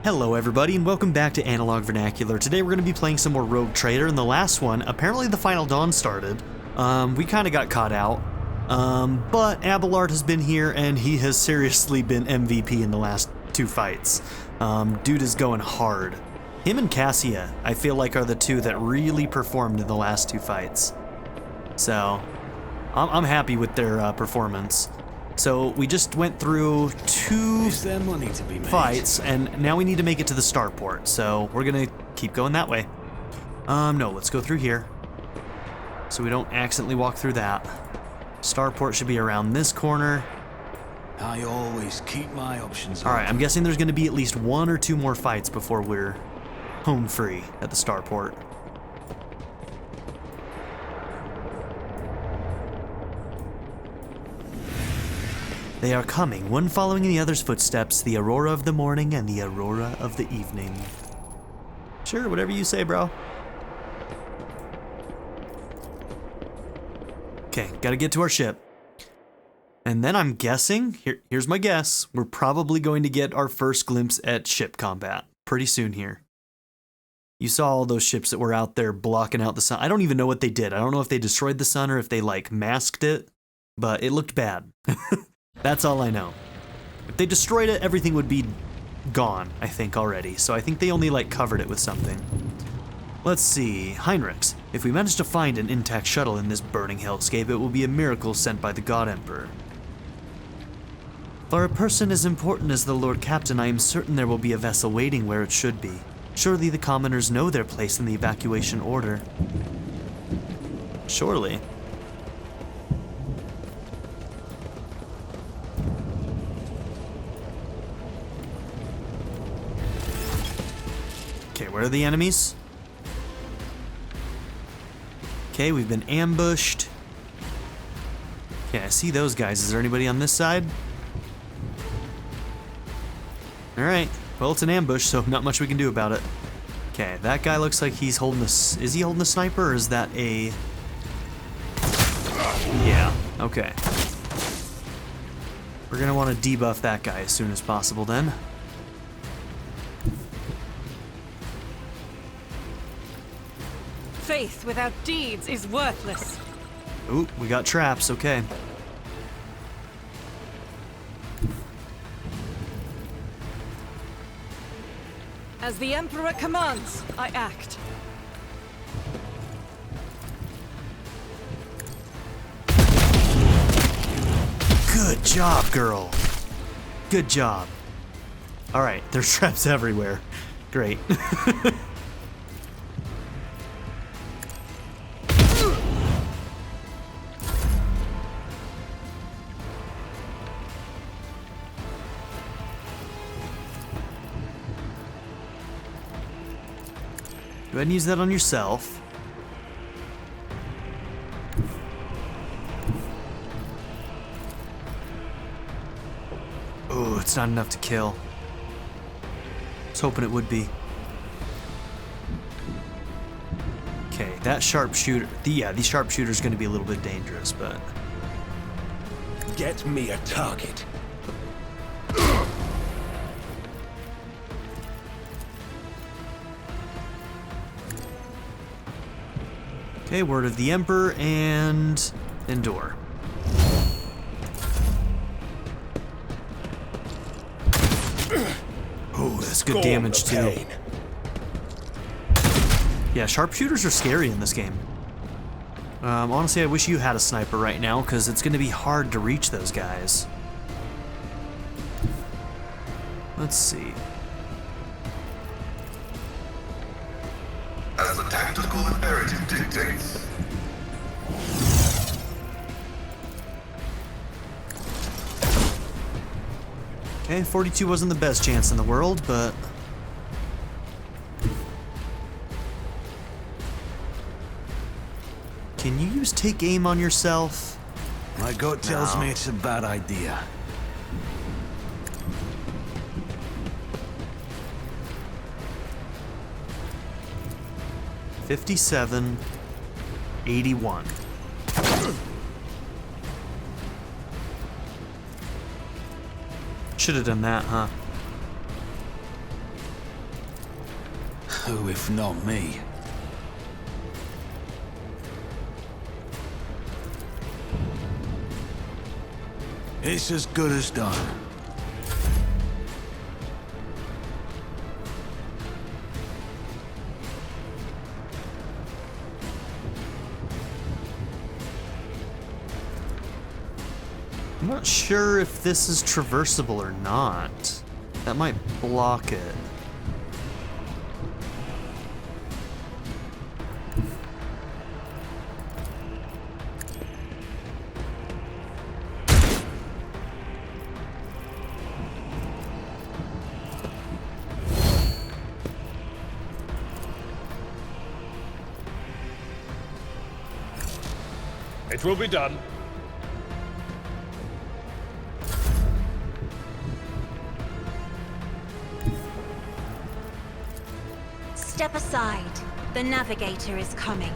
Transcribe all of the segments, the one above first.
Hello everybody and welcome back to Analog Vernacular. Today we're going to be playing some more Rogue Trader. In the last one, apparently the Final Dawn started. We kind of got caught out. But Abelard has been here and he has seriously been MVP in the last two fights. Dude is going hard. Him and Cassia, I feel like, are the two that really performed in the last two fights. So, I'm happy with their performance. So we just went through two fights, and now we need to make it to the Starport. So we're gonna keep going that way. No, let's go through here, so we don't accidentally walk through that. Starport should be around this corner. I always keep my options open. All right, I'm guessing there's gonna be at least one or two more fights before we're home free at the Starport. They are coming, one following the other's footsteps, the Aurora of the morning and the Aurora of the evening. Sure, whatever you say, bro. Okay, gotta get to our ship. And then I'm guessing, here's my guess, we're probably going to get our first glimpse at ship combat pretty soon here. You saw all those ships that were out there blocking out the sun. I don't even know what they did. I don't know if they destroyed the sun or if they, like, masked it, but it looked bad. That's all I know. If they destroyed it, everything would be gone, I think, already. So I think they only, like, covered it with something. Let's see. Heinrichs. If we manage to find an intact shuttle in this burning hellscape, it will be a miracle sent by the God Emperor. For a person as important as the Lord Captain, I am certain there will be a vessel waiting where it should be. Surely the commoners know their place in the evacuation order. Surely. Okay, where are the enemies? Okay, we've been ambushed. Okay, I see those guys. Is there anybody on this side? Alright, well, it's an ambush, so not much we can do about it. Okay, that guy looks like he's holding a... Is he holding a sniper, or is that a... Yeah, okay. We're gonna want to debuff that guy as soon as possible, then. Faith without deeds is worthless. Ooh, we got traps, okay. As the Emperor commands, I act. Good job, girl. Good job. Alright, there's traps everywhere. Great. Go ahead and use that on yourself. Oh, it's not enough to kill. I was hoping it would be. Okay, that sharpshooter. The sharpshooter's going to be a little bit dangerous, but. Get me a target. Okay, word of the Emperor and endure. Oh, that's good damage too. Yeah, sharpshooters are scary in this game. Honestly, I wish you had a sniper right now, because it's going to be hard to reach those guys. Let's see. As the tactical imperative dictates. Okay, 42 wasn't the best chance in the world, but... Can you use take aim on yourself? My gut tells me it's a bad idea. $57, 81. Should have done that, huh? Who if not me? It's as good as done. I'm not sure if this is traversable or not. That might block it. It will be done. Step aside. The navigator is coming.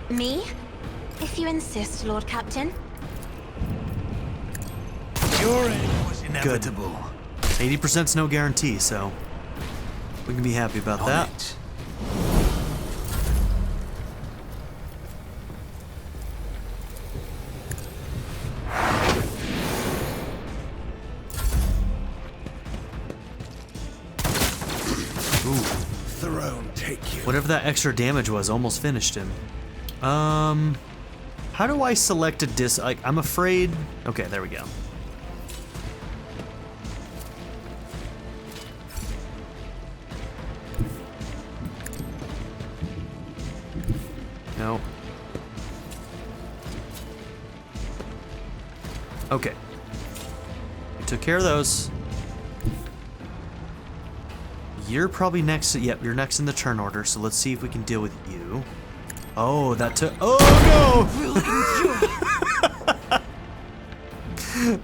Me? If you insist, Lord Captain. Your end was inevitable. 80%'s no guarantee, so we can be happy about that. It. Throne, take you. Whatever that extra damage was almost finished him. How do I select a I'm afraid. Okay, there we go. No. Okay. We took care of those. You're probably next. Yep, you're next in the turn order, so let's see if we can deal with you. Oh, that took. Oh,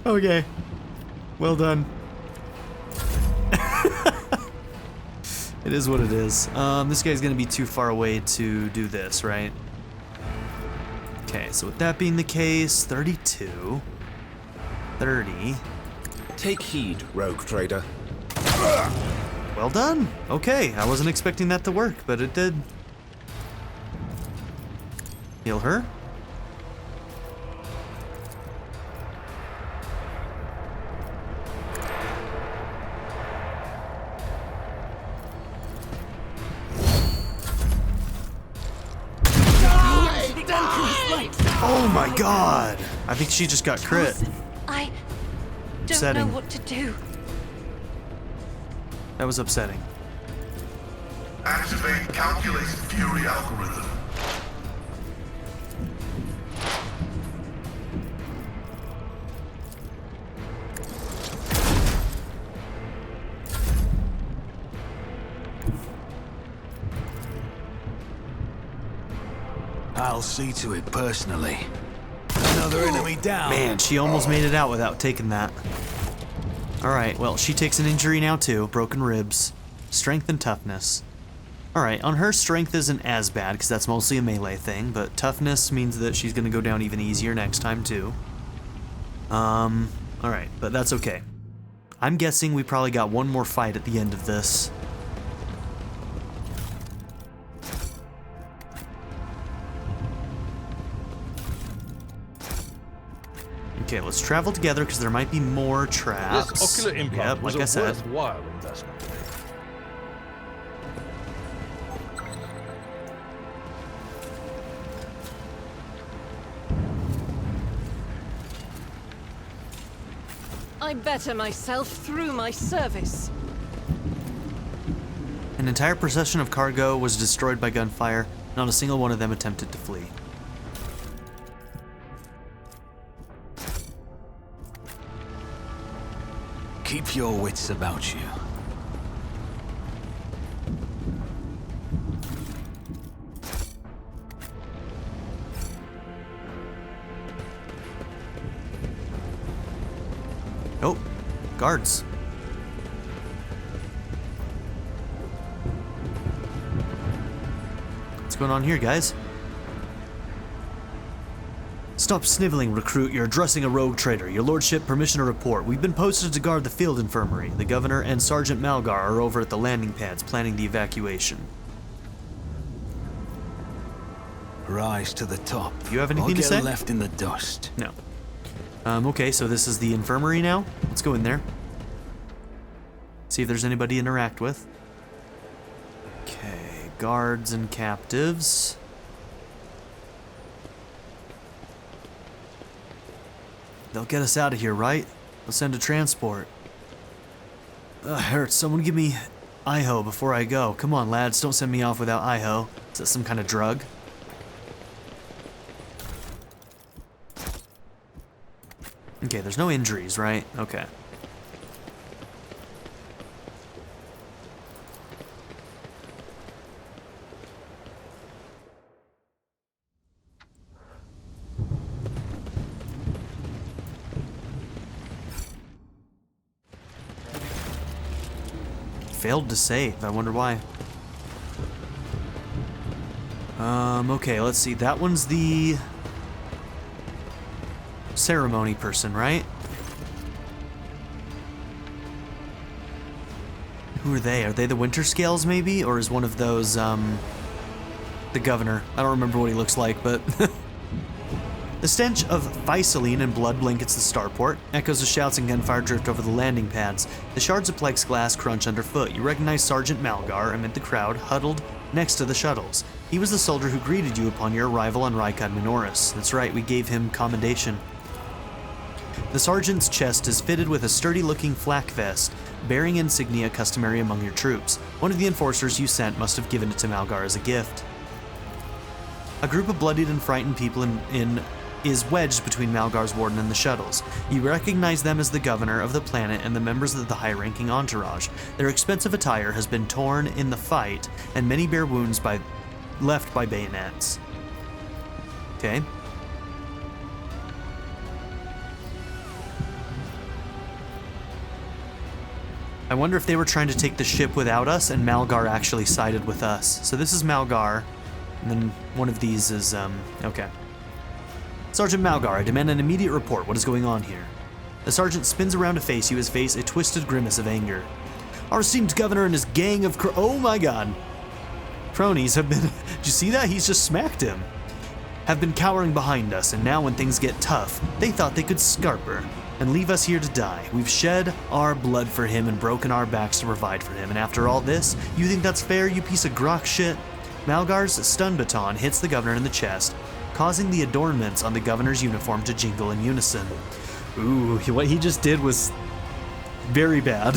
no! Okay. Well done. It is what it is. This guy's gonna be too far away to do this, right? Okay, so with that being the case, 32. 30. Take heed, rogue trader. Well done. Okay, I wasn't expecting that to work, but it did. Heal her. Oh my god! I think she just got crit. I don't Upsetting. know what to do. That was upsetting. Activate calculated fury algorithm. I'll see to it personally. Another enemy down. Man, she almost made it out without taking that. Alright, well, she takes an injury now too. Broken ribs. Strength and toughness. Alright, on her, strength isn't as bad, because that's mostly a melee thing, but toughness means that she's going to go down even easier next time too. Alright, but that's okay. I'm guessing we probably got one more fight at the end of this. Okay, let's travel together because there might be more traps. This ocular implant Yep, was like I a said. worthwhile investment. I better myself through my service. An entire procession of cargo was destroyed by gunfire. Not a single one of them attempted to flee. Keep your wits about you. Oh, guards. What's going on here, guys? Stop sniveling, recruit. You're addressing a rogue trader. Your lordship, permission to report. We've been posted to guard the field infirmary. The governor and Sergeant Malgar are over at the landing pads planning the evacuation. Rise to the top. You have anything to say? Or get left in the dust. No. Okay, so this is the infirmary now. Let's go in there. See if there's anybody to interact with. Okay, guards and captives. They'll get us out of here, right? They'll send a transport. Hurts. Someone give me IHO before I go. Come on, lads, don't send me off without IHO. Is that some kind of drug? Okay, there's no injuries, right? Okay. Failed to save. I wonder why. Okay, let's see. That one's the ceremony person, right? Who are they? Are they the Winter Scales, maybe? Or is one of those, the governor? I don't remember what he looks like, but... The stench of Physaline and blood blankets the starport. Echoes of shouts and gunfire drift over the landing pads. The shards of plexiglass crunch underfoot. You recognize Sergeant Malgar amid the crowd huddled next to the shuttles. He was the soldier who greeted you upon your arrival on Rykad Minoris. That's right, we gave him commendation. The sergeant's chest is fitted with a sturdy-looking flak vest, bearing insignia customary among your troops. One of the enforcers you sent must have given it to Malgar as a gift. A group of bloodied and frightened people is wedged between Malgar's warden and the shuttles. You recognize them as the governor of the planet and the members of the high-ranking entourage. Their expensive attire has been torn in the fight, and many bear wounds left by bayonets. Okay. I wonder if they were trying to take the ship without us, and Malgar actually sided with us. So this is Malgar, and then one of these is, okay. Sergeant Malgar, I demand an immediate report. What is going on here? The sergeant spins around to face you, his face a twisted grimace of anger. Our esteemed governor and his gang of oh my god. Cronies have been, did you see that? He's just smacked him. Have been cowering behind us, and now when things get tough, they thought they could scarper and leave us here to die. We've shed our blood for him and broken our backs to provide for him, and after all this, you think that's fair, you piece of grok shit? Malgar's stun baton hits the governor in the chest, causing the adornments on the governor's uniform to jingle in unison. Ooh, what he just did was very bad.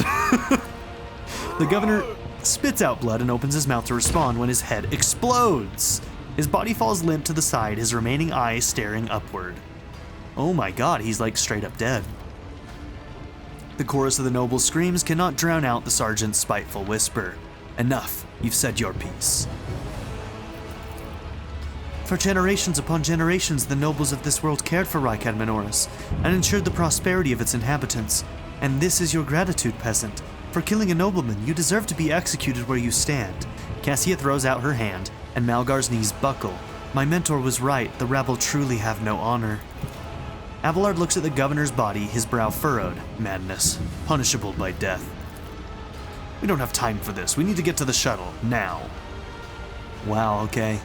The governor spits out blood and opens his mouth to respond when his head explodes. His body falls limp to the side, his remaining eyes staring upward. Oh my god, he's like straight up dead. The chorus of the noble screams cannot drown out the sergeant's spiteful whisper. Enough, you've said your piece. For generations upon generations, the nobles of this world cared for Rykad Minoris and ensured the prosperity of its inhabitants. And this is your gratitude, peasant. For killing a nobleman, you deserve to be executed where you stand. Cassia throws out her hand, and Malgar's knees buckle. My mentor was right, the rabble truly have no honor. Abelard looks at the governor's body, his brow furrowed. Madness, punishable by death. We don't have time for this. We need to get to the shuttle, now. Wow, okay.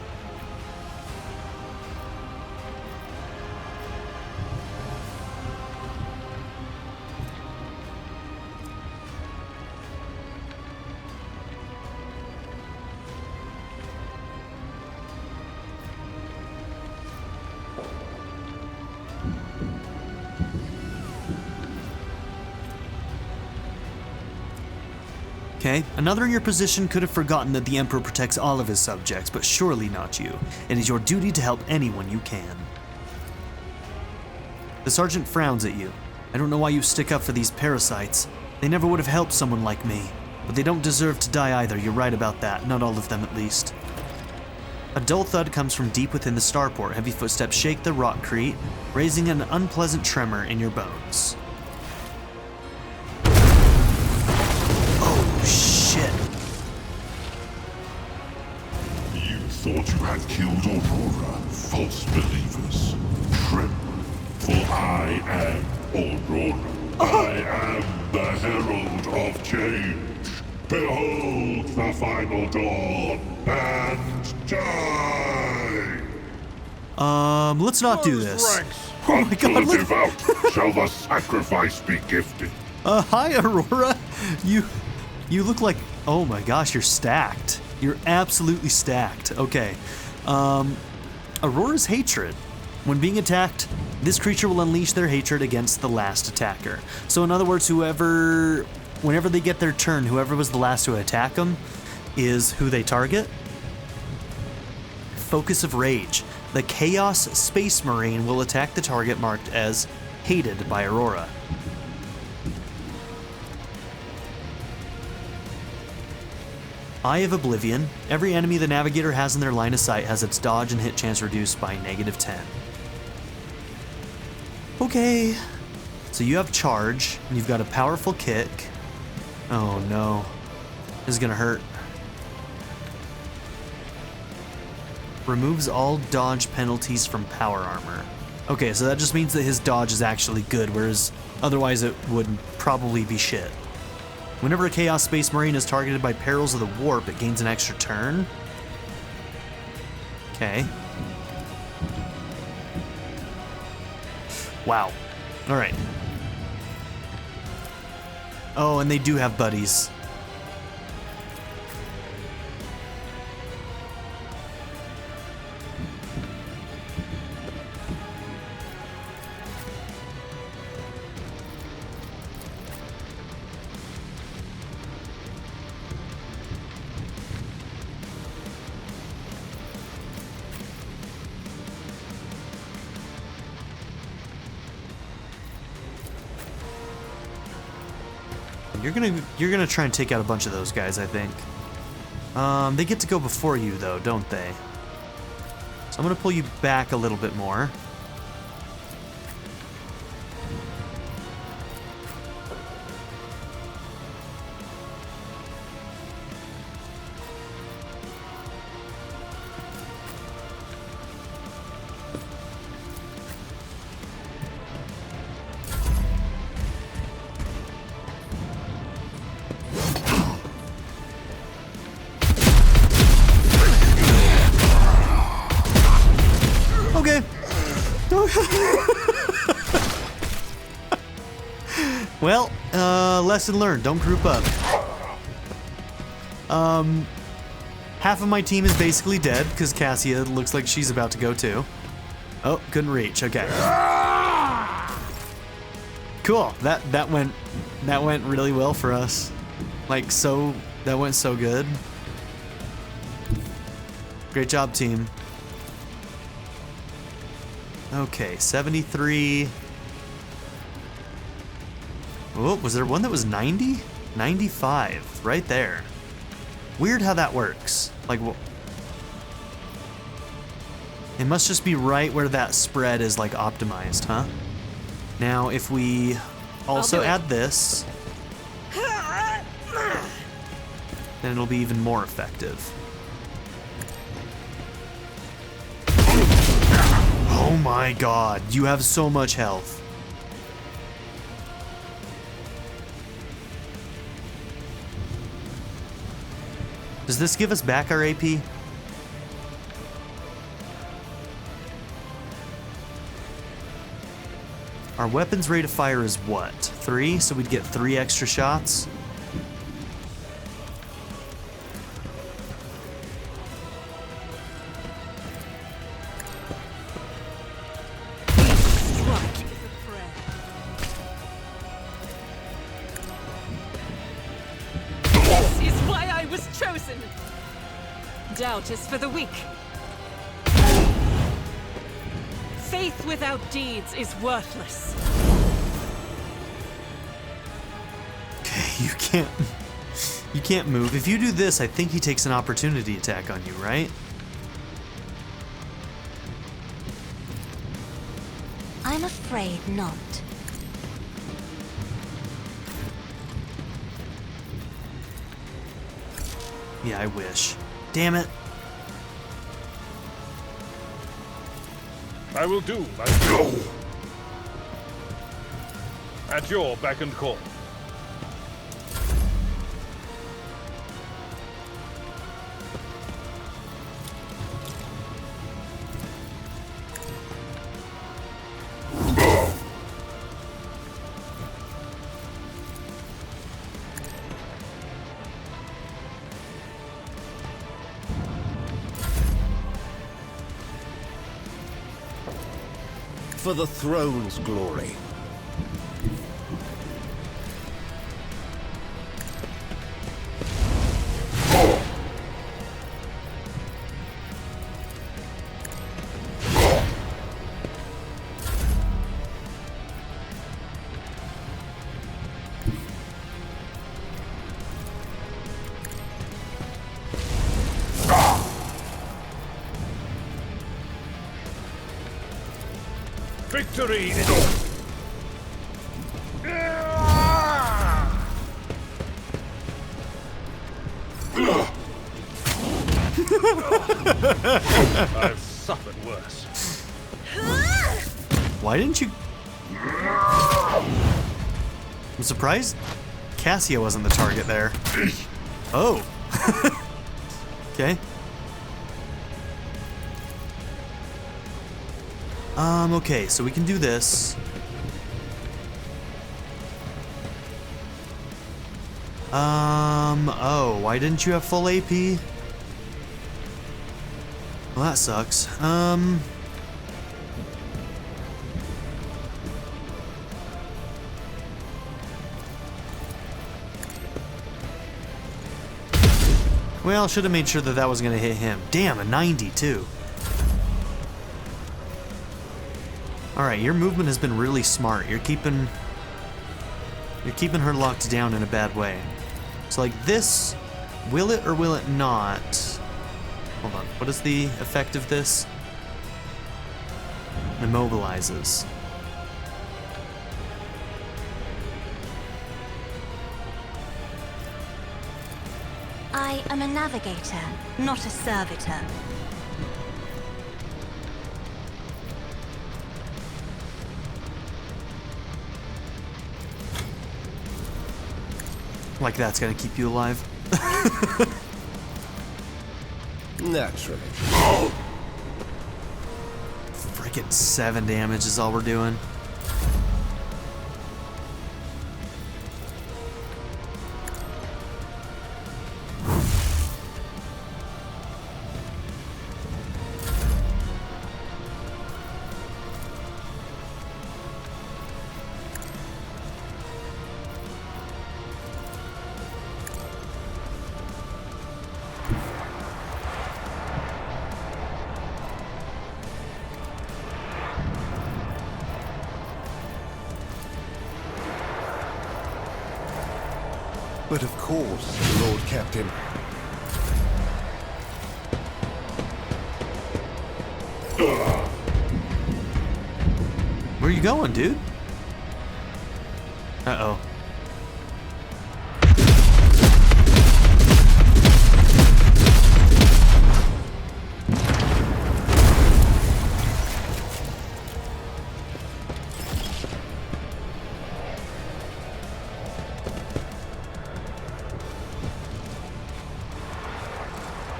Okay, another in your position could have forgotten that the Emperor protects all of his subjects, but surely not you. It is your duty to help anyone you can. The sergeant frowns at you. I don't know why you stick up for these parasites. They never would have helped someone like me. But they don't deserve to die either, you're right about that, not all of them at least. A dull thud comes from deep within the starport. Heavy footsteps shake the rockcrete, raising an unpleasant tremor in your bones. Shit. You thought you had killed Aurora, false believers. trip, for I am Aurora. I am the herald of change. Behold the final dawn and die! Let's not do this. Ranks. Oh my god, Unto the look. devout shall the sacrifice be gifted. Hi, Aurora. You look like, oh my gosh, you're stacked. You're absolutely stacked. Okay. Aurora's hatred. When being attacked, this creature will unleash their hatred against the last attacker. So in other words, whenever they get their turn, whoever was the last to attack them is who they target. Focus of Rage. The Chaos Space Marine will attack the target marked as hated by Aurora. Eye of Oblivion. Every enemy the Navigator has in their line of sight has its dodge and hit chance reduced by -10. Okay. So you have charge, and you've got a powerful kick. Oh no. This is gonna hurt. Removes all dodge penalties from power armor. Okay, so that just means that his dodge is actually good, whereas otherwise it would probably be shit. Whenever a Chaos Space Marine is targeted by perils of the warp, it gains an extra turn. Okay. Wow. Alright. Oh, and they do have buddies. You're gonna try and take out a bunch of those guys, I think. They get to go before you though, don't they? So I'm gonna pull you back a little bit more. Okay. Well, lesson learned. Don't group up. Half of my team is basically dead because Cassia looks like she's about to go too. Oh, couldn't reach. Okay. Cool. That went really well for us. Like that went so good. Great job, team. Okay, 73. Oh, was there one that was 90? 95, right there. Weird how that works. Like, it must just be right where that spread is like optimized, huh? Now, if we also add this, then it'll be even more effective. Oh my god, you have so much health. Does this give us back our AP? Our weapons rate of fire is what? 3? So we'd get 3 extra shots? Doubt is for the weak. Faith without deeds is worthless. Okay, you can't move. If you do this, I think he takes an opportunity attack on you, right? I'm afraid not. Yeah, I wish. Damn it. I will do my No! At your beck and call. For the throne's glory. Victory is... I've suffered worse. Why didn't you... I'm surprised Cassia wasn't the target there. Oh. Okay. Okay, so we can do this. Oh, why didn't you have full AP? Well, that sucks. Well, should have made sure that that was gonna hit him. Damn, a 90 too. Alright, your movement has been really smart. You're keeping her locked down in a bad way. So like this, will it or will it not? Hold on, what is the effect of this? Immobilizes. I am a navigator, not a servitor. Like that's gonna keep you alive. Naturally. Frickin' 7 damage is all we're doing. But of course, Lord Captain. Where you going, dude? Uh-oh.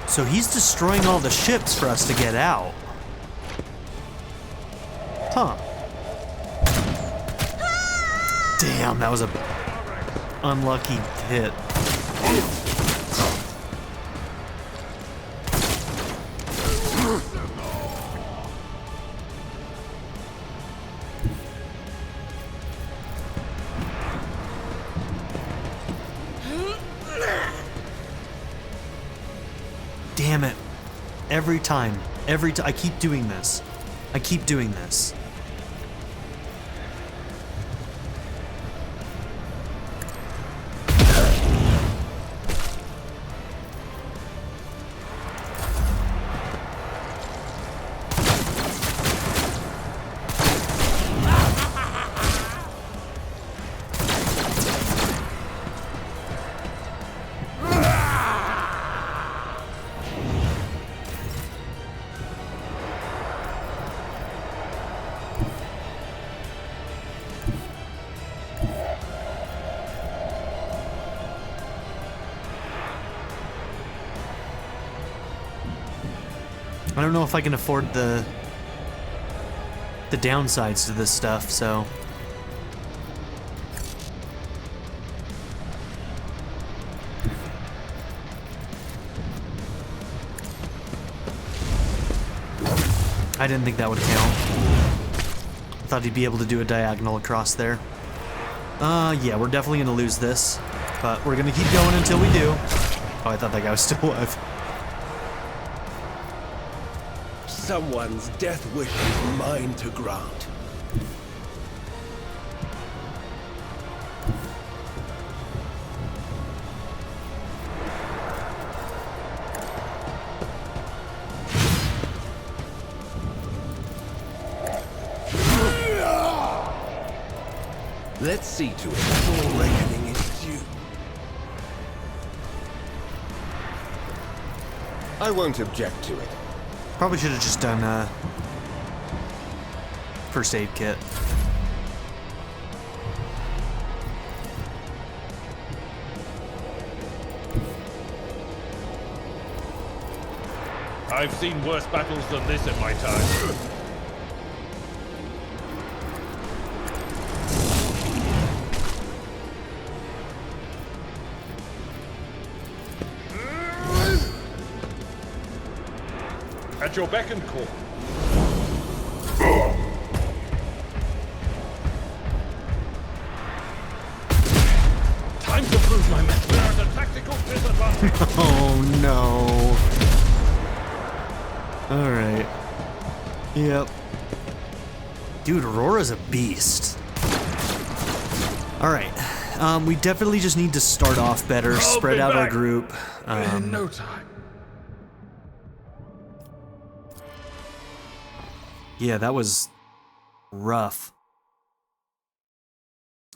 So he's destroying all the ships for us to get out. Huh. Damn, that was a unlucky hit. Damn it. Every time. I keep doing this. I keep doing this. I don't know if I can afford the downsides to this stuff, so... I didn't think that would count. I thought he'd be able to do a diagonal across there. Yeah, we're definitely gonna lose this, but we're gonna keep going until we do. Oh, I thought that guy was still alive. Someone's death wish is mine to grant. Let's see to it. Full reckoning is due. I won't object to it. Probably should have just done first aid kit. I've seen worse battles than this in my time. At your beck and call. Time to prove my mettle. We're at a tactical disadvantage. Oh no. Alright. Yep. Dude, Aurora's a beast. Alright. We definitely just need to start off better, spread out our group. In no time. Yeah, that was rough.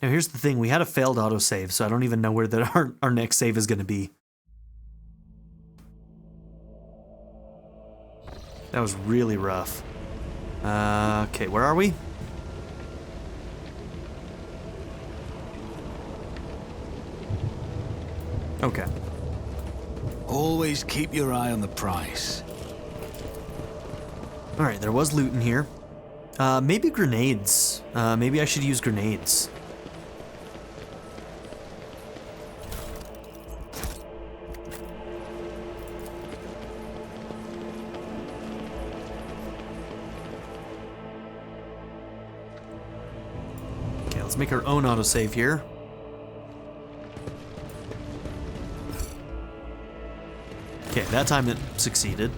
Now here's the thing, we had a failed autosave, so I don't even know where our next save is going to be. That was really rough. Okay, where are we? Okay. Always keep your eye on the price. Alright, there was loot in here. Maybe grenades. Maybe I should use grenades. Okay, let's make our own autosave here. Okay, that time it succeeded.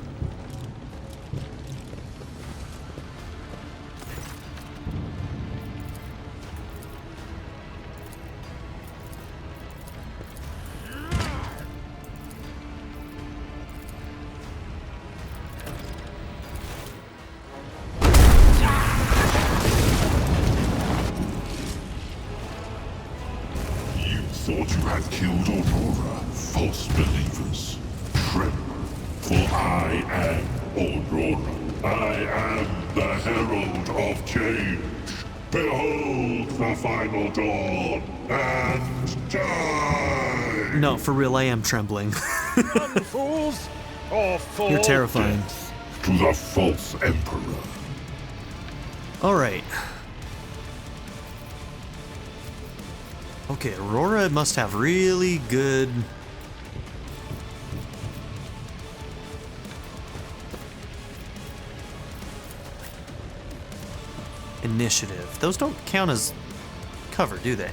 Thought you had killed Aurora, false believers. Tremble, for I am Aurora. I am the herald of change. Behold the final dawn, and die! No, for real, I am trembling. Run, fools! Or fall You're terrifying. Death to the false emperor. Alright. Okay, Aurora must have really good... initiative. Those don't count as cover, do they?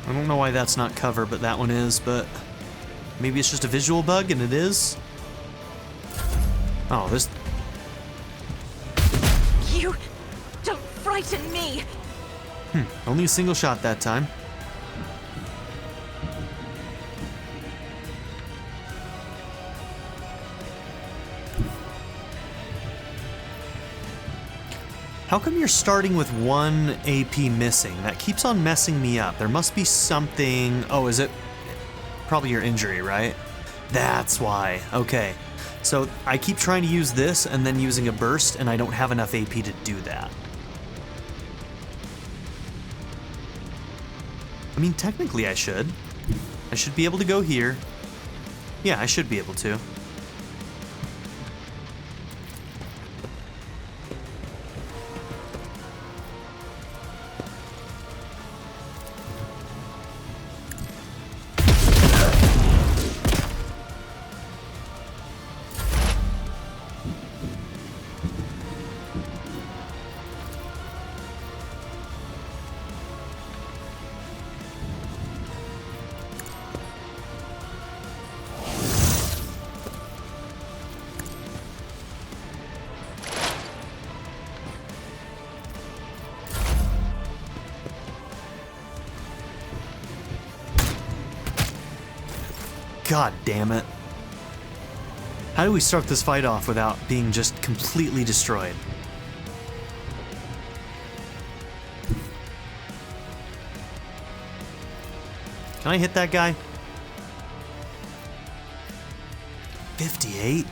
I don't know why that's not cover, but that one is, but maybe it's just a visual bug, and it is. Oh, this... You don't frighten me! Only a single shot that time. How come you're starting with 1 AP missing? That keeps on messing me up. There must be something... Oh, is it? Probably your injury, right? That's why. Okay. So I keep trying to use this and then using a burst, and I don't have enough AP to do that. I mean, technically I should. I should be able to go here. Yeah, I should be able to. God damn it. How do we start this fight off without being just completely destroyed? Can I hit that guy? 58?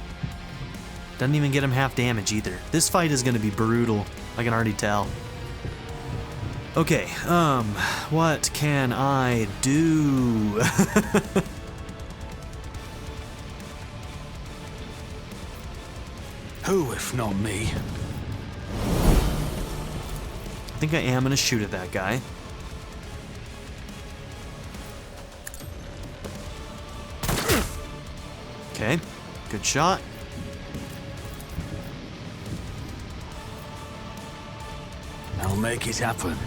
Doesn't even get him half damage either. This fight is gonna be brutal. I can already tell. Okay, what can I do? Who, if not me? I think I am gonna shoot at that guy. Okay, good shot. I'll make it happen.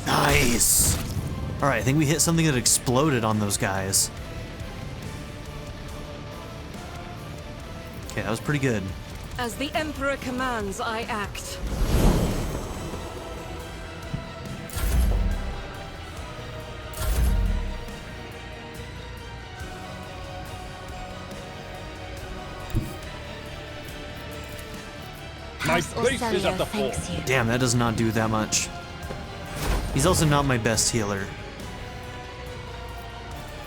Nice! Alright, I think we hit something that exploded on those guys. Okay, that was pretty good. As the Emperor commands, I act. My House base is at the thanks fort. you. Damn, that does not do that much. He's also not my best healer.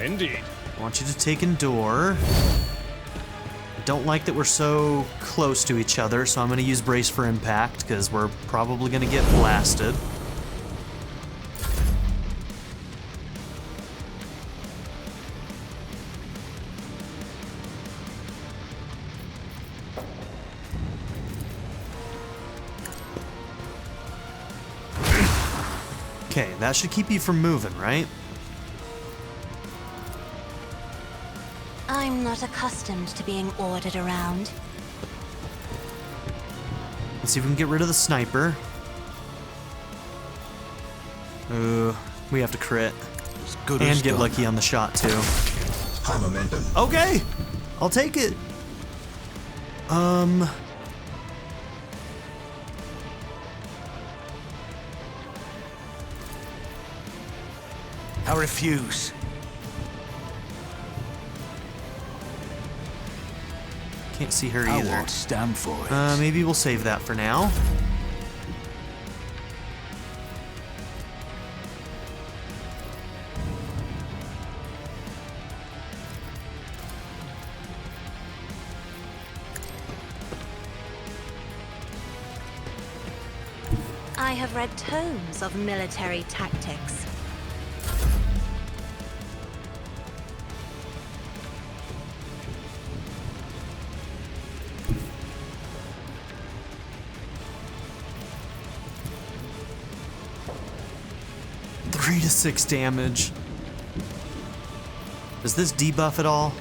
Indeed. I want you to take Endure. I don't like that we're so close to each other, so I'm going to use Brace for Impact, because we're probably going to get blasted. Okay, that should keep you from moving, right? I'm not accustomed to being ordered around. Let's see if we can get rid of the sniper. We have to crit. As good And as get done. lucky on the shot, too. High momentum. Okay! I'll take it. I refuse. Can't see her I either. won't stand for it. Maybe we'll save that for now. I have read tomes of military tactics. Three to 6 damage. Does this debuff at all?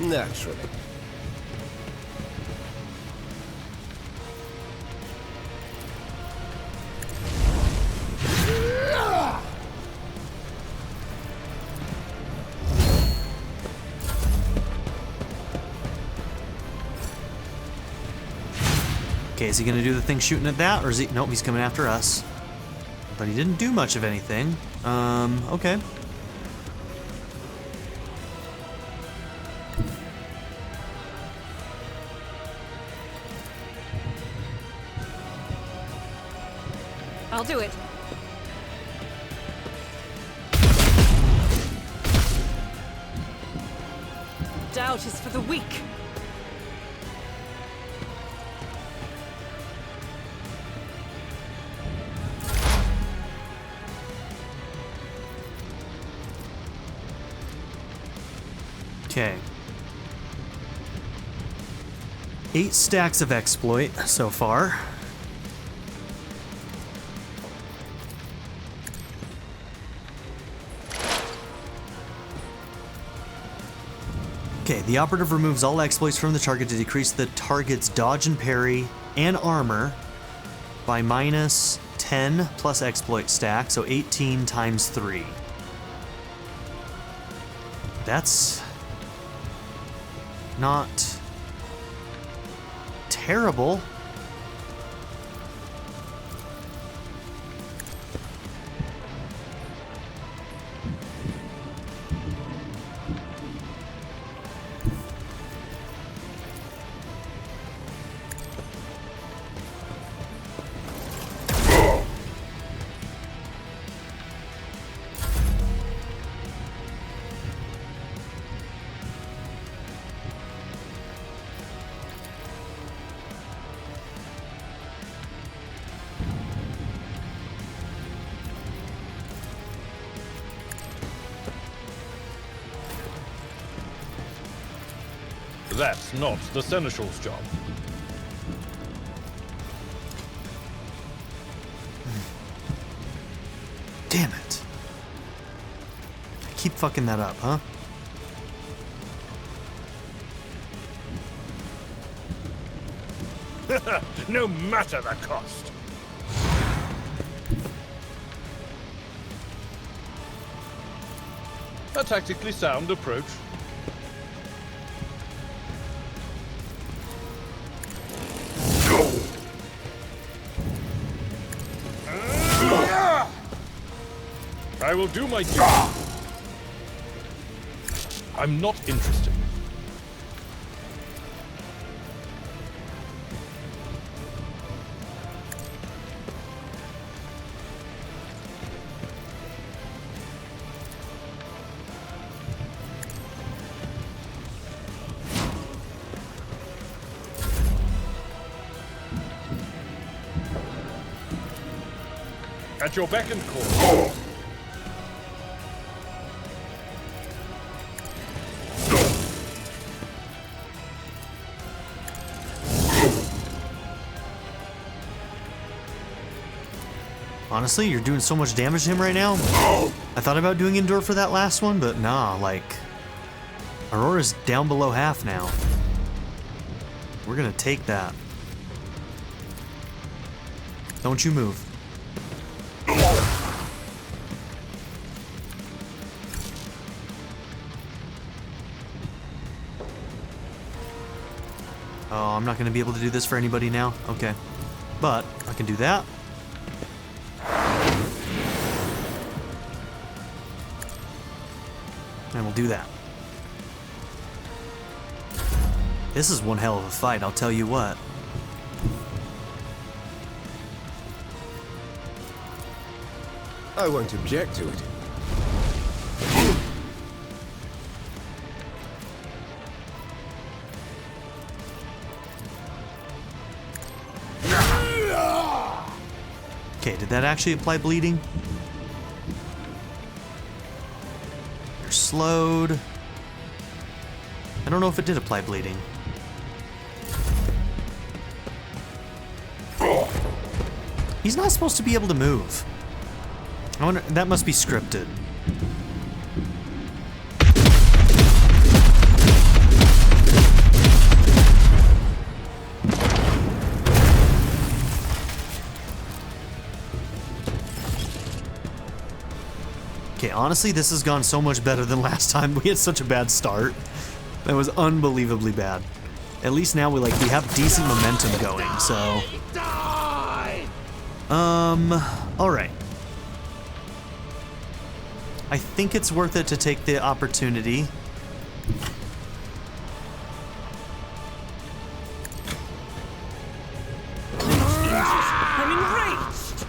Naturally. Okay, is he gonna do the thing shooting at that, or is he? Nope, he's coming after us. But he didn't do much of anything. Okay. I'll do it. Doubt is for the weak. Okay. 8 stacks of exploit so far. Okay, the operative removes all exploits from the target to decrease the target's dodge and parry and armor by minus 10 plus exploit stack, so 18 times 3. That's not terrible. That's not the Seneschal's job. Damn it. I keep fucking that up, huh? No matter the cost. A tactically sound approach. I will do my duty. I'm not interested. At your beck and call. Honestly, you're doing so much damage to him right now. I thought about doing Endure for that last one, but nah, like... Aurora's down below half now. We're gonna take that. Don't you move. Oh, I'm not gonna be able to do this for anybody now? Okay. But, I can do that. And we'll do that. This is one hell of a fight, I'll tell you what. I won't object to it. Okay, did that actually apply bleeding? You're slowed. I don't know if it did apply bleeding. He's not supposed to be able to move. I wonder, that must be scripted. Okay, honestly, this has gone so much better than last time. We had such a bad start. That was unbelievably bad. At least now we have decent momentum going, so. Alright. I think it's worth it to take the opportunity. I'm enraged!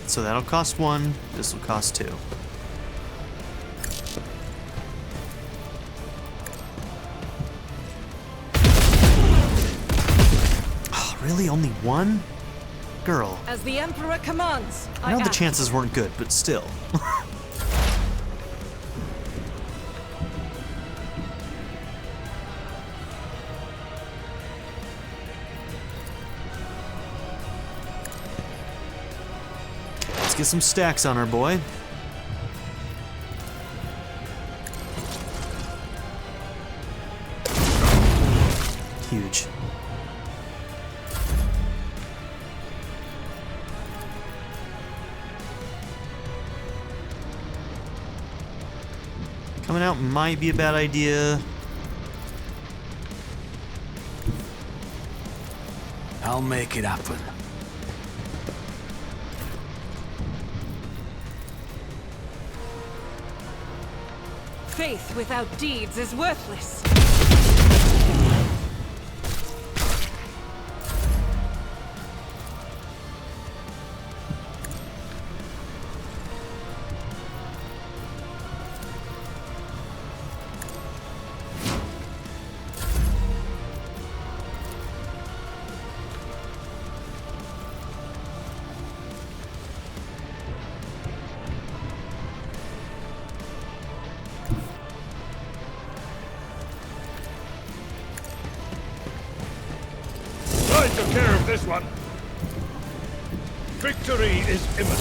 So that'll cost 1, this will cost 2. Oh, really? Only 1? Girl. As the Emperor commands, I know the act. chances weren't good, but still. Let's get some stacks on our boy. Huge. Coming out might be a bad idea. I'll make it happen. Faith without deeds is worthless. I took care of this one. Victory is imminent.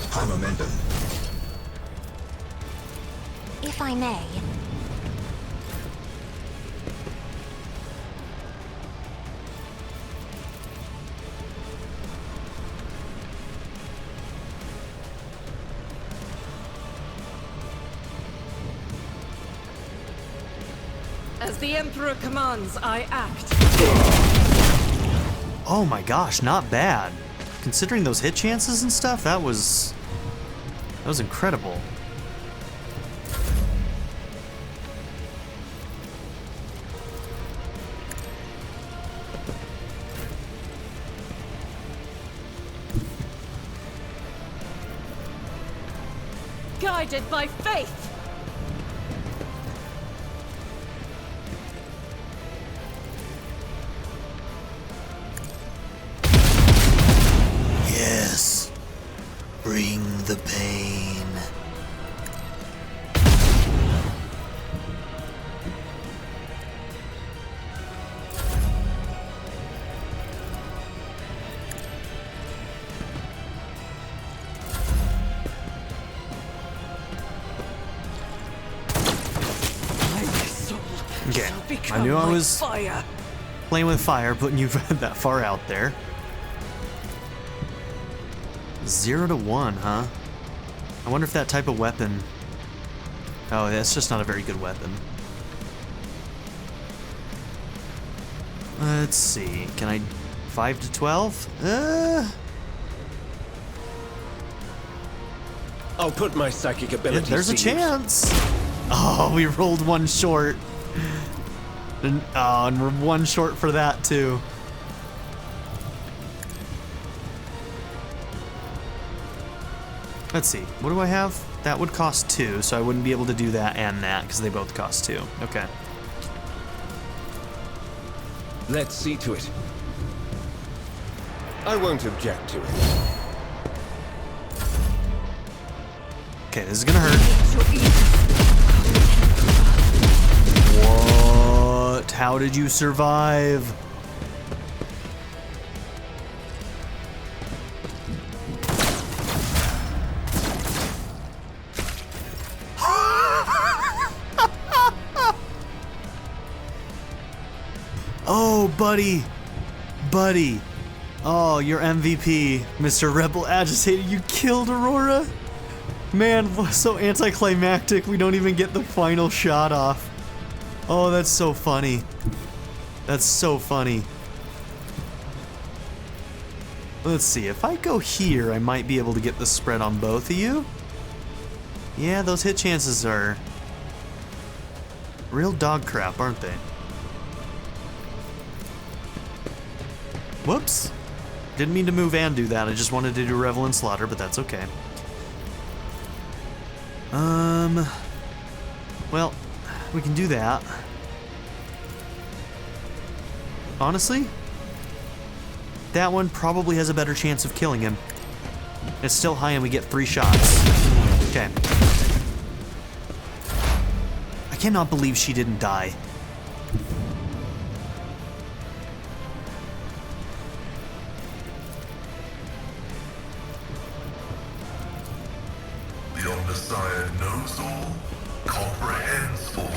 High momentum. If I may. As the Emperor commands, I act. Oh my gosh, not bad. Considering those hit chances and stuff, that was incredible. Guided by faith. Yes. Bring the pain. Okay, I knew I was fire. playing with fire, putting you that far out there. 0 to 1, huh? I wonder if that type of weapon... Oh, that's just not a very good weapon. Let's see, can I... 5 to 12? I'll put my psychic ability. There's a chance! Oh, we rolled 1 short. And we're 1 short for that, too. Let's see, what do I have? That would cost 2, so I wouldn't be able to do that and that, because they both cost 2. Okay. Let's see to it. I won't object to it. Okay, this is gonna hurt. What? How did you survive? Oh, buddy. Buddy. Oh, your MVP, Mr. Rebel Agitator. You killed Aurora? Man, so anticlimactic. We don't even get the final shot off. Oh, that's so funny. That's so funny. Let's see. If I go here, I might be able to get the spread on both of you. Yeah, those hit chances are real dog crap, aren't they? Whoops. Didn't mean to move and do that. I just wanted to do Revel and Slaughter, but that's okay. Well, we can do that. Honestly, that one probably has a better chance of killing him. It's still high and we get 3 shots. Okay. I cannot believe she didn't die. The Omnissiah knows all, comprehends all.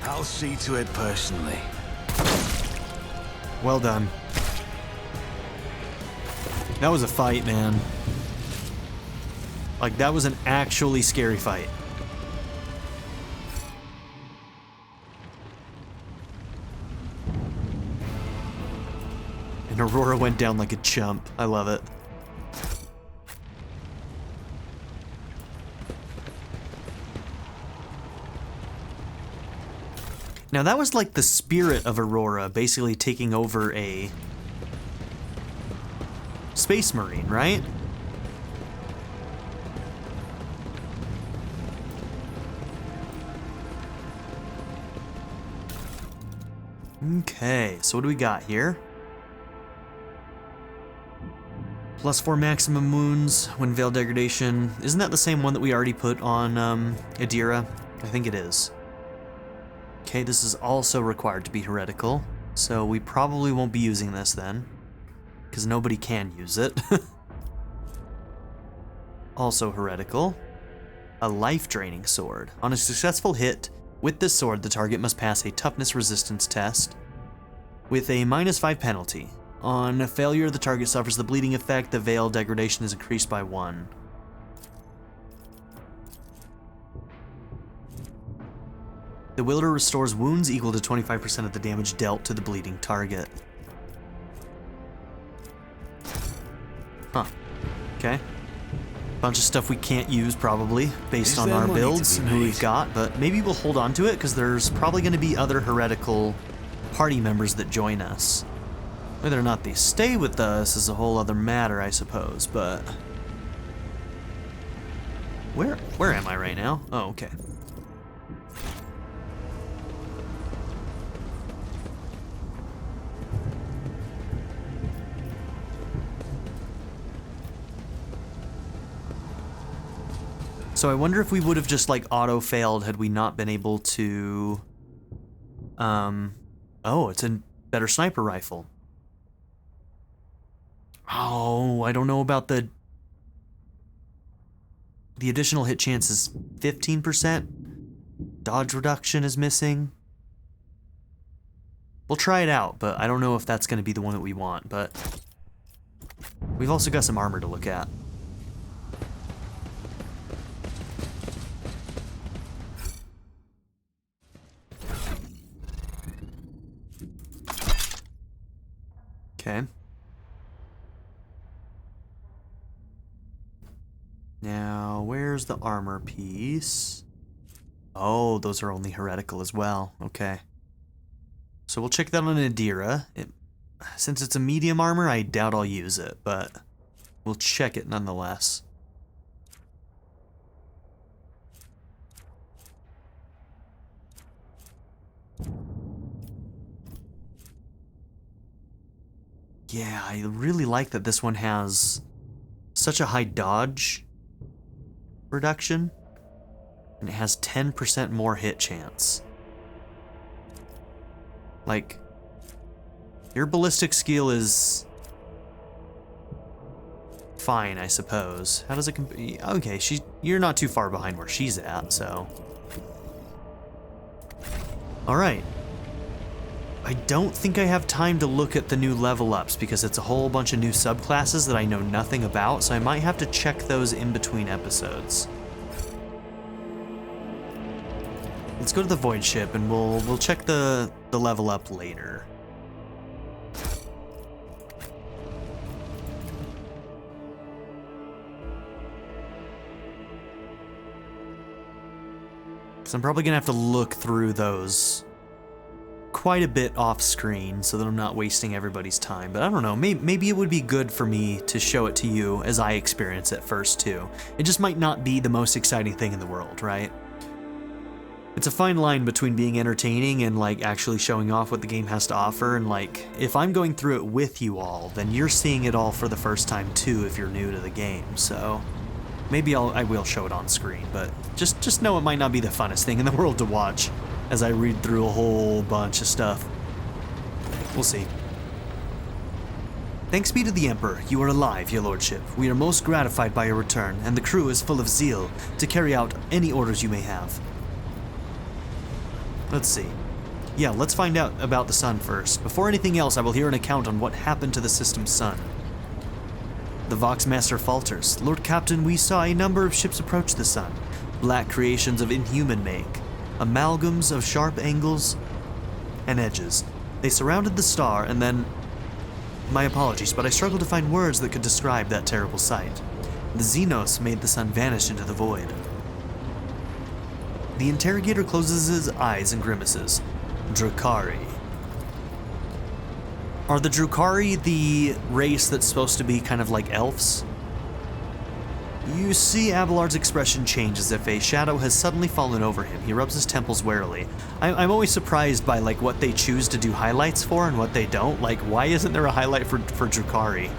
I'll see to it personally. Well done. That was a fight, man. Like, that was an actually scary fight. And Aurora went down like a chump. I love it. Now that was like the spirit of Aurora basically taking over a Space Marine, right? Okay, so what do we got here? +4 maximum wounds when Veil Degradation. Isn't that the same one that we already put on Adira? I think it is. Okay, this is also required to be heretical, so we probably won't be using this then, because nobody can use it. Also heretical. A life-draining sword. On a successful hit with this sword, the target must pass a toughness resistance test with a -5 penalty. On failure, the target suffers the bleeding effect. The Veil Degradation is increased by 1. The wielder restores wounds equal to 25% of the damage dealt to the bleeding target. Huh. Okay. Bunch of stuff we can't use probably, based on our builds and who we've got, but maybe we'll hold on to it because there's probably going to be other heretical party members that join us. Whether or not they stay with us is a whole other matter, I suppose, but... Where am I right now? Oh, okay. So I wonder if we would have just like auto-failed had we not been able to... Oh, it's a better sniper rifle. Oh, I don't know about the additional hit chance is 15%. Dodge reduction is missing. We'll try it out, but I don't know if that's going to be the one that we want, but we've also got some armor to look at. Okay. Now, where's the armor piece? Oh, those are only heretical as well. Okay. So we'll check that on Adira. Since it's a medium armor, I doubt I'll use it, but we'll check it nonetheless. Yeah, I really like that this one has such a high dodge reduction, and it has 10% more hit chance. Like, your ballistic skill is fine, I suppose. How does it compare? Okay, you're not too far behind where she's at, so. Alright. I don't think I have time to look at the new level ups because it's a whole bunch of new subclasses that I know nothing about, so I might have to check those in between episodes. Let's go to the Void Ship and we'll check the level up later. Because I'm probably gonna have to look through those quite a bit off screen so that I'm not wasting everybody's time, but I don't know, maybe it would be good for me to show it to you as I experience it first too. It just might not be the most exciting thing in the world, right? It's a fine line between being entertaining and like actually showing off what the game has to offer, and like if I'm going through it with you all, then you're seeing it all for the first time too if you're new to the game, so maybe I will show it on screen, but just know it might not be the funnest thing in the world to watch as I read through a whole bunch of stuff. We'll see. Thanks be to the Emperor, you are alive, your lordship. We are most gratified by your return, and the crew is full of zeal to carry out any orders you may have. Let's see. Yeah, let's find out about the sun first. Before anything else, I will hear an account on what happened to the system's sun. The Voxmaster falters. Lord Captain, we saw a number of ships approach the sun. Black creations of inhuman make. Amalgams of sharp angles and edges. They surrounded the star and then... My apologies, but I struggle to find words that could describe that terrible sight. The Xenos made the sun vanish into the void. The interrogator closes his eyes and grimaces. Drukhari. Are the Drukhari the race that's supposed to be kind of like elves? You see Abelard's expression change as if a shadow has suddenly fallen over him. He rubs his temples warily. I'm always surprised by like what they choose to do highlights for and what they don't. Like, why isn't there a highlight for Drukhari?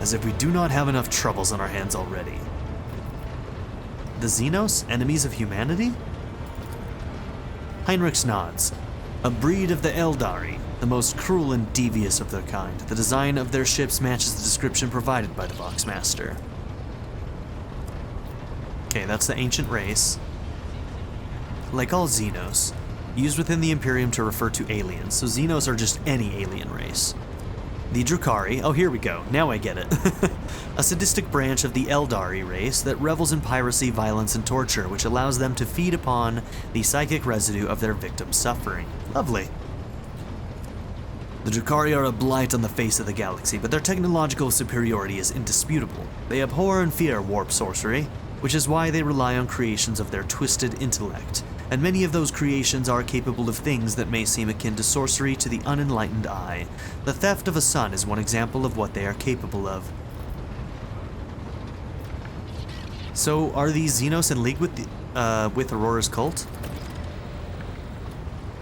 As if we do not have enough troubles on our hands already. The Xenos, enemies of humanity? Heinrich nods. A breed of the Eldari, the most cruel and devious of their kind. The design of their ships matches the description provided by the Voxmaster. Okay, that's the ancient race. Like all Xenos, used within the Imperium to refer to aliens, so Xenos are just any alien race. The Drukhari, oh here we go, now I get it. A sadistic branch of the Eldari race that revels in piracy, violence, and torture, which allows them to feed upon the psychic residue of their victims' suffering. Lovely. The Drukhari are a blight on the face of the galaxy, but their technological superiority is indisputable. They abhor and fear warp sorcery, which is why they rely on creations of their twisted intellect, and many of those creations are capable of things that may seem akin to sorcery to the unenlightened eye. The theft of a sun is one example of what they are capable of. So, are these Xenos in league with Aurora's cult?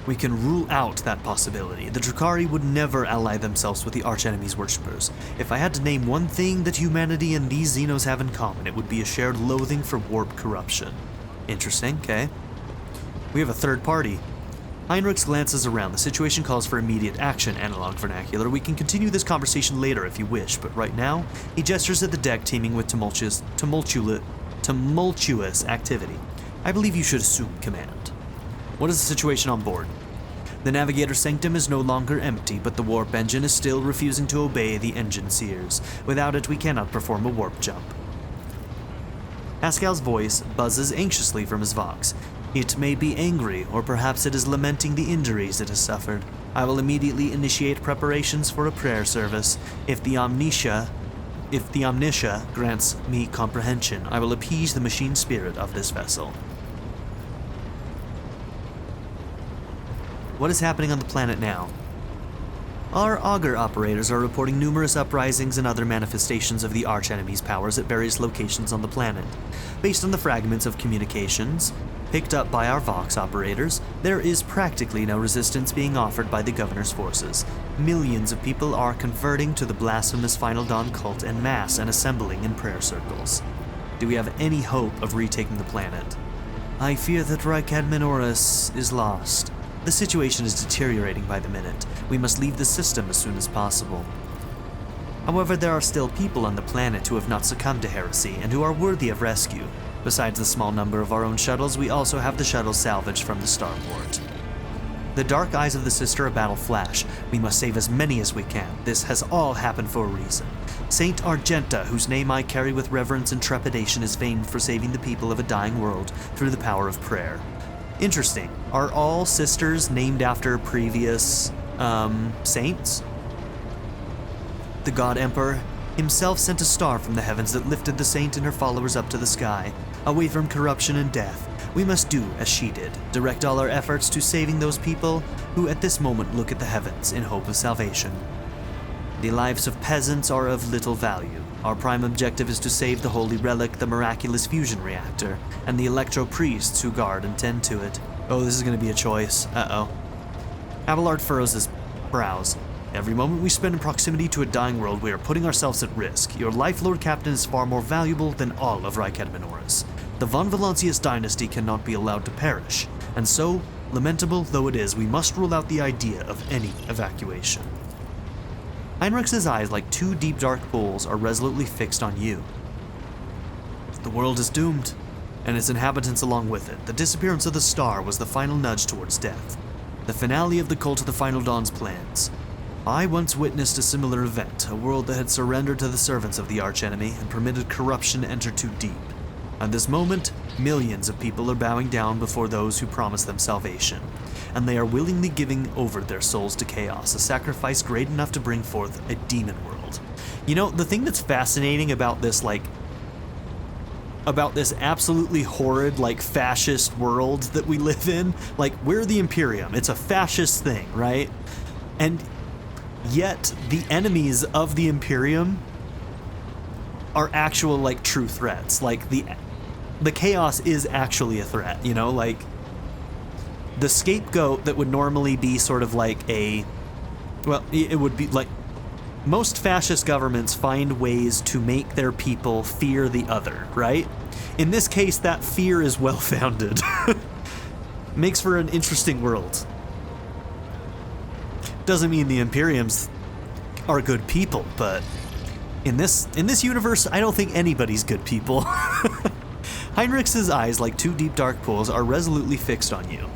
We can rule out that possibility. The Drukhari would never ally themselves with the archenemy's worshippers. If I had to name one thing that humanity and these Xenos have in common, it would be a shared loathing for warp corruption. Interesting, okay. We have a third party. Heinrich glances around. The situation calls for immediate action, Analog Vernacular. We can continue this conversation later if you wish, but right now, he gestures at the deck teeming with tumultuous activity. I believe you should assume command. What is the situation on board? The Navigator Sanctum is no longer empty, but the warp engine is still refusing to obey the engine seers. Without it, we cannot perform a warp jump. Pascal's voice buzzes anxiously from his Vox. It may be angry, or perhaps it is lamenting the injuries it has suffered. I will immediately initiate preparations for a prayer service. If the Omniscia grants me comprehension, I will appease the machine spirit of this vessel. What is happening on the planet now? Our augur operators are reporting numerous uprisings and other manifestations of the archenemy's powers at various locations on the planet. Based on the fragments of communications picked up by our Vox operators, There is practically no resistance being offered by the governor's forces. Millions of people are converting to the blasphemous Final Dawn cult en masse and assembling in prayer circles. Do we have any hope of retaking the planet? I fear that Owlcat Games is lost. The situation is deteriorating by the minute. We must leave the system as soon as possible. However, there are still people on the planet who have not succumbed to heresy and who are worthy of rescue. Besides the small number of our own shuttles, we also have the shuttles salvaged from the Starport. The dark eyes of the Sister of Battle flash. We must save as many as we can. This has all happened for a reason. Saint Argenta, whose name I carry with reverence and trepidation, is famed for saving the people of a dying world through the power of prayer. Interesting. Are all sisters named after previous, saints? The God Emperor himself sent a star from the heavens that lifted the saint and her followers up to the sky, away from corruption and death. We must do as she did, direct all our efforts to saving those people who at this moment look at the heavens in hope of salvation. The lives of peasants are of little value. Our prime objective is to save the holy relic, the miraculous fusion reactor, and the electro priests who guard and tend to it. Oh, this is going to be a choice. Uh-oh. Abelard furrows his brows. Every moment we spend in proximity to a dying world, we are putting ourselves at risk. Your life, Lord Captain, is far more valuable than all of Owlcat Games. The Von Valancius dynasty cannot be allowed to perish, and so, lamentable though it is, we must rule out the idea of any evacuation. Heinrich's eyes, like two deep dark pools, are resolutely fixed on you. The world is doomed, and its inhabitants along with it. The disappearance of the star was the final nudge towards death, the finale of the Cult of the Final Dawn's plans. I once witnessed a similar event, a world that had surrendered to the servants of the archenemy and permitted corruption to enter too deep. At this moment, millions of people are bowing down before those who promise them salvation, and they are willingly giving over their souls to chaos, a sacrifice great enough to bring forth a demon world. You know, the thing that's fascinating about this, about this absolutely horrid, fascist world that we live in, we're the Imperium. It's a fascist thing, right? And yet, the enemies of the Imperium are actual, true threats. The chaos is actually a threat, you know? The scapegoat that would normally be sort of it would be most fascist governments find ways to make their people fear the other, right? In this case, that fear is well-founded. Makes for an interesting world. Doesn't mean the Imperiums are good people, but in this universe, I don't think anybody's good people. Heinrich's eyes, like two deep dark pools, are resolutely fixed on you.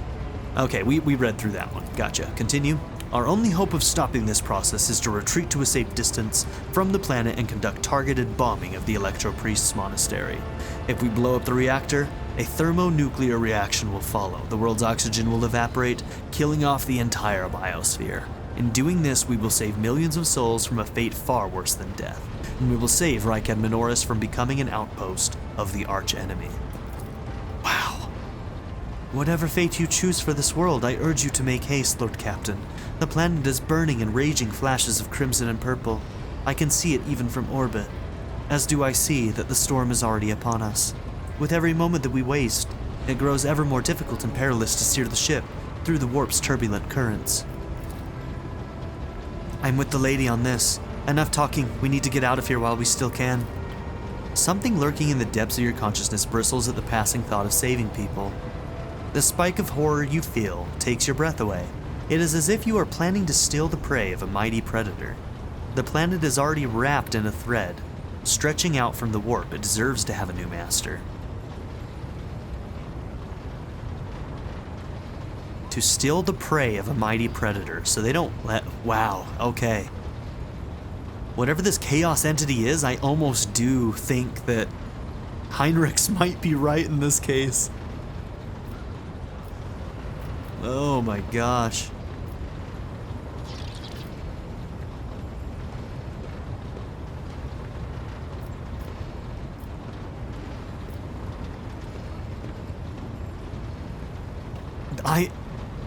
Okay, we read through that one. Gotcha. Continue. Our only hope of stopping this process is to retreat to a safe distance from the planet and conduct targeted bombing of the Electro Priest's monastery. If we blow up the reactor, a thermonuclear reaction will follow. The world's oxygen will evaporate, killing off the entire biosphere. In doing this, we will save millions of souls from a fate far worse than death, and we will save Owlcat Games from becoming an outpost of the archenemy. Wow. Whatever fate you choose for this world, I urge you to make haste, Lord Captain. The planet is burning in raging flashes of crimson and purple. I can see it even from orbit, as do I see that the storm is already upon us. With every moment that we waste, it grows ever more difficult and perilous to steer the ship through the warp's turbulent currents. I'm with the lady on this. Enough talking, we need to get out of here while we still can. Something lurking in the depths of your consciousness bristles at the passing thought of saving people. The spike of horror you feel takes your breath away. It is as if you are planning to steal the prey of a mighty predator. The planet is already wrapped in a thread, stretching out from the warp. It deserves to have a new master. To steal the prey of a mighty predator, so they don't let... Wow, okay. Whatever this chaos entity is, I almost do think that Heinrichs might be right in this case. Oh my gosh.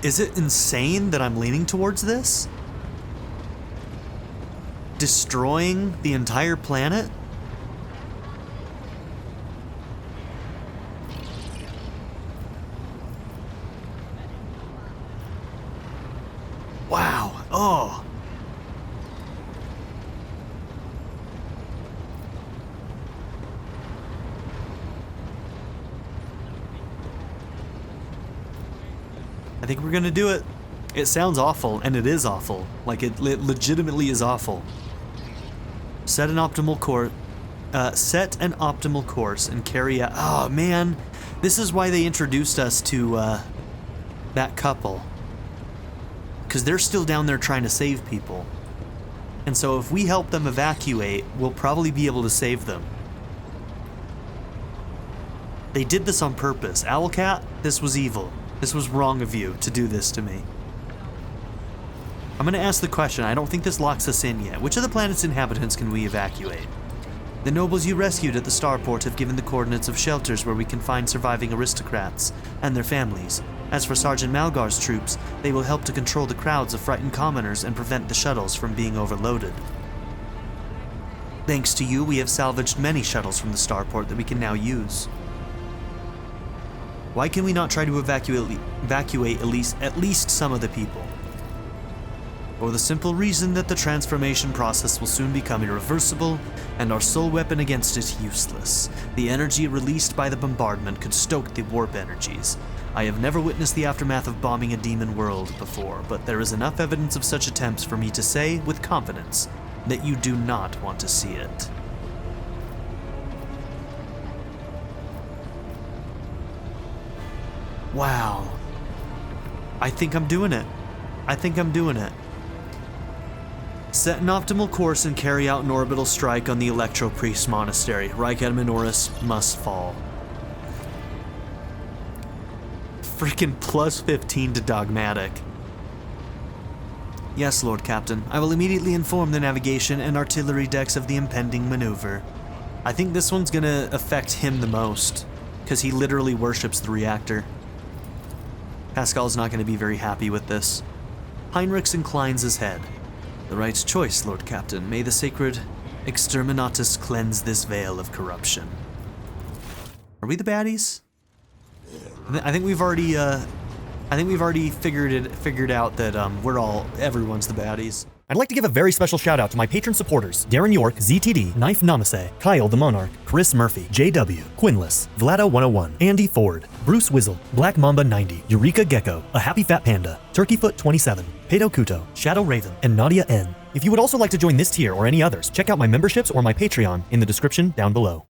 Is it insane that I'm leaning towards this? Destroying the entire planet? Oh. I think we're gonna do it. It sounds awful, and it is awful. Like, it legitimately is awful. Set an optimal course and carry out. Oh man, this is why they introduced us to that couple, because they're still down there trying to save people. And so if we help them evacuate, we'll probably be able to save them. They did this on purpose. Owlcat, this was evil. This was wrong of you to do this to me. I'm gonna ask the question. I don't think this locks us in yet. Which of the planet's inhabitants can we evacuate? The nobles you rescued at the Starport have given the coordinates of shelters where we can find surviving aristocrats and their families. As for Sergeant Malgar's troops, they will help to control the crowds of frightened commoners and prevent the shuttles from being overloaded. Thanks to you, we have salvaged many shuttles from the Starport that we can now use. Why can we not try to evacuate at least some of the people? For the simple reason that the transformation process will soon become irreversible, and our sole weapon against it useless. The energy released by the bombardment could stoke the warp energies. I have never witnessed the aftermath of bombing a demon world before, but there is enough evidence of such attempts for me to say, with confidence, that you do not want to see it. Wow. I think I'm doing it. Set an optimal course and carry out an orbital strike on the Electro Priest Monastery. Reich Minoris must fall. Freaking plus 15 to Dogmatic. Yes, Lord Captain. I will immediately inform the navigation and artillery decks of the impending maneuver. I think this one's gonna affect him the most, because he literally worships the reactor. Pascal's not gonna be very happy with this. Heinrichs inclines his head. The right choice, Lord Captain. May the sacred Exterminatus cleanse this veil of corruption. Are we the baddies? I think we've already figured out that everyone's the baddies. I'd like to give a very special shout out to my patron supporters: Darren York, ZTD, Knife Namaste, Kyle the Monarch, Chris Murphy, JW, Quinless, Vlado101, Andy Ford, Bruce Wizzle, Black Mamba 90, Eureka Gecko, A Happy Fat Panda, Turkeyfoot 27, Pedo Kuto, Shadow Raven, and Nadia N. If you would also like to join this tier or any others, check out my memberships or my Patreon in the description down below.